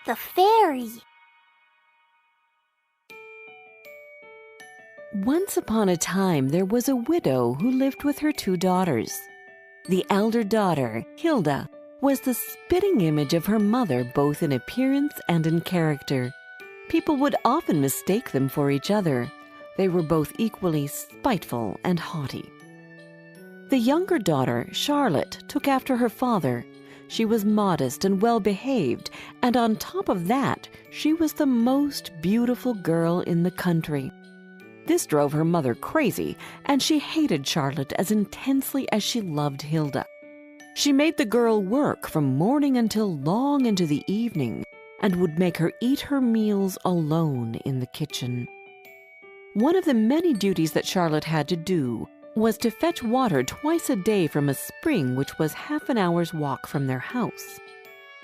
the fairy. Once upon a time, there was a widow who lived with her 2 daughters. The elder daughter, Hilda, was the spitting image of her mother both in appearance and in character. People would often mistake them for each other. They were both equally spiteful and haughty. The younger daughter, Charlotte, took after her father. She was modest and well-behaved, and on top of that, she was the most beautiful girl in the country. This drove her mother crazy, and she hated Charlotte as intensely as she loved Hilda. She made the girl work from morning until long into the evening, and would make her eat her meals alone in the kitchen. One of the many duties that Charlotte had to do was to fetch water twice a day from a spring which was half an hour's walk from their house.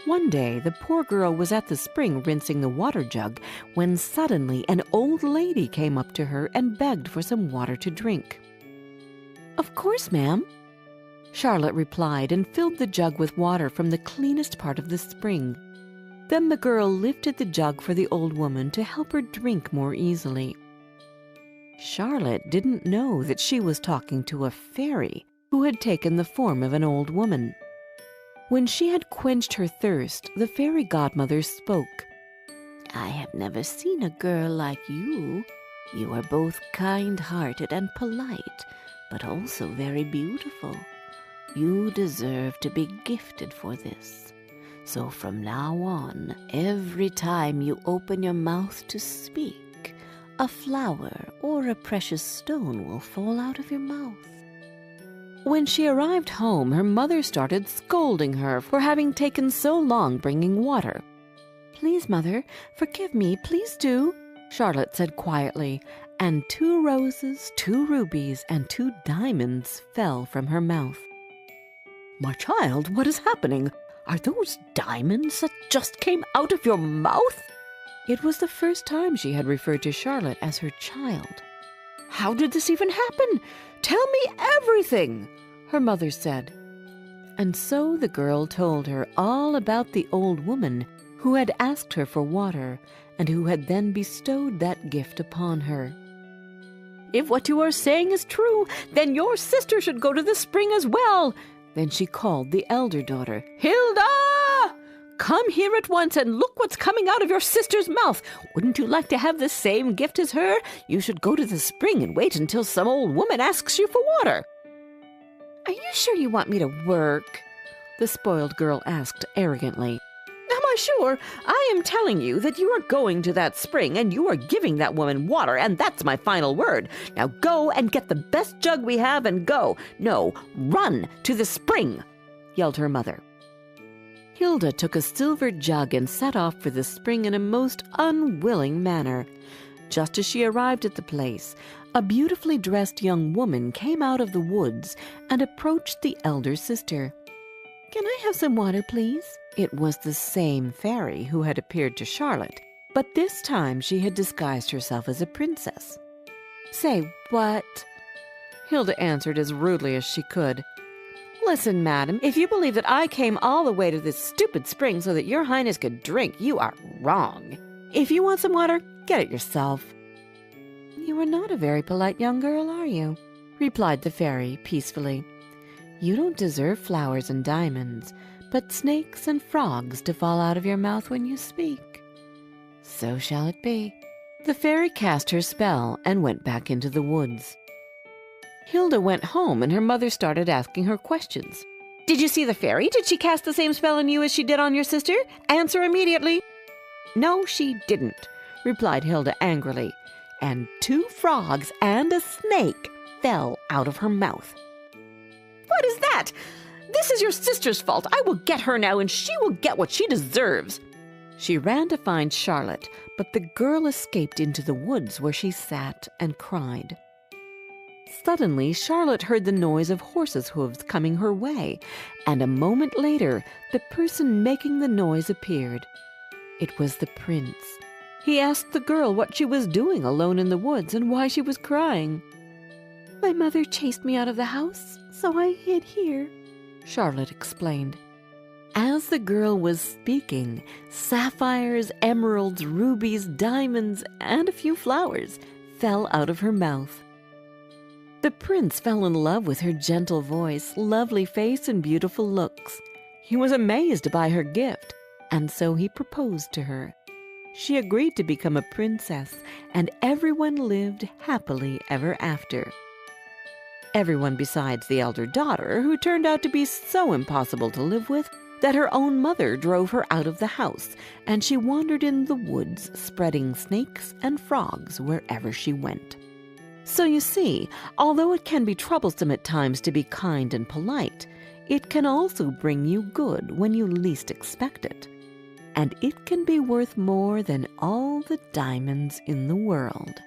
One day, the poor girl was at the spring rinsing the water jug when suddenly an old lady came up to her and begged for some water to drink. "Of course, ma'am," Charlotte replied, and filled the jug with water from the cleanest part of the spring. Then the girl lifted the jug for the old woman to help her drink more easily. Charlotte didn't know that she was talking to a fairy who had taken the form of an old woman. When she had quenched her thirst, the fairy godmother spoke. "I have never seen a girl like you. You are both kind-hearted and polite, but also very beautiful. You deserve to be gifted for this. So from now on, every time you open your mouth to speak, a flower or a precious stone will fall out of your mouth." When she arrived home, her mother started scolding her for having taken so long bringing water. "Please, Mother, forgive me, please do," Charlotte said quietly, and 2 roses, 2 rubies, and 2 diamonds fell from her mouth. "My child, what is happening? Are those diamonds that just came out of your mouth?" It was the first time she had referred to Charlotte as her child. "How did this even happen? Tell me everything," her mother said. And so the girl told her all about the old woman who had asked her for water and who had then bestowed that gift upon her. "If what you are saying is true, then your sister should go to the spring as well." Then she called the elder daughter. "Hilda! Come here at once and look what's coming out of your sister's mouth. Wouldn't you like to have the same gift as her? You should go to the spring and wait until some old woman asks you for water." "Are you sure you want me to work?" the spoiled girl asked arrogantly. "Am I sure? I am telling you that you are going to that spring and you are giving that woman water, and that's my final word. Now go and get the best jug we have and go. No, run to the spring," yelled her mother. Hilda took a silver jug and set off for the spring in a most unwilling manner. Just as she arrived at the place, a beautifully dressed young woman came out of the woods and approached the elder sister. "Can I have some water, please?" It was the same fairy who had appeared to Charlotte, but this time she had disguised herself as a princess. "Say what?" Hilda answered as rudely as she could. "Listen, madam, if you believe that I came all the way to this stupid spring so that your highness could drink, you are wrong. If you want some water, get it yourself." "You are not a very polite young girl, are you?" replied the fairy peacefully. "You don't deserve flowers and diamonds, but snakes and frogs to fall out of your mouth when you speak. So shall it be." The fairy cast her spell and went back into the woods. Hilda went home, and her mother started asking her questions. "Did you see the fairy? Did she cast the same spell on you as she did on your sister? Answer immediately." "No, she didn't," replied Hilda angrily, and 2 frogs and a snake fell out of her mouth. "What is that? This is your sister's fault. I will get her now, and she will get what she deserves." She ran to find Charlotte, but the girl escaped into the woods where she sat and cried. Suddenly, Charlotte heard the noise of horses' hooves coming her way, and a moment later, the person making the noise appeared. It was the prince. He asked the girl what she was doing alone in the woods and why she was crying. "My mother chased me out of the house, so I hid here," Charlotte explained. As the girl was speaking, sapphires, emeralds, rubies, diamonds, and a few flowers fell out of her mouth. The prince fell in love with her gentle voice, lovely face, and beautiful looks. He was amazed by her gift, and so he proposed to her. She agreed to become a princess, and everyone lived happily ever after. Everyone besides the elder daughter, who turned out to be so impossible to live with that her own mother drove her out of the house, and she wandered in the woods, spreading snakes and frogs wherever she went. So you see, although it can be troublesome at times to be kind and polite, it can also bring you good when you least expect it. And it can be worth more than all the diamonds in the world.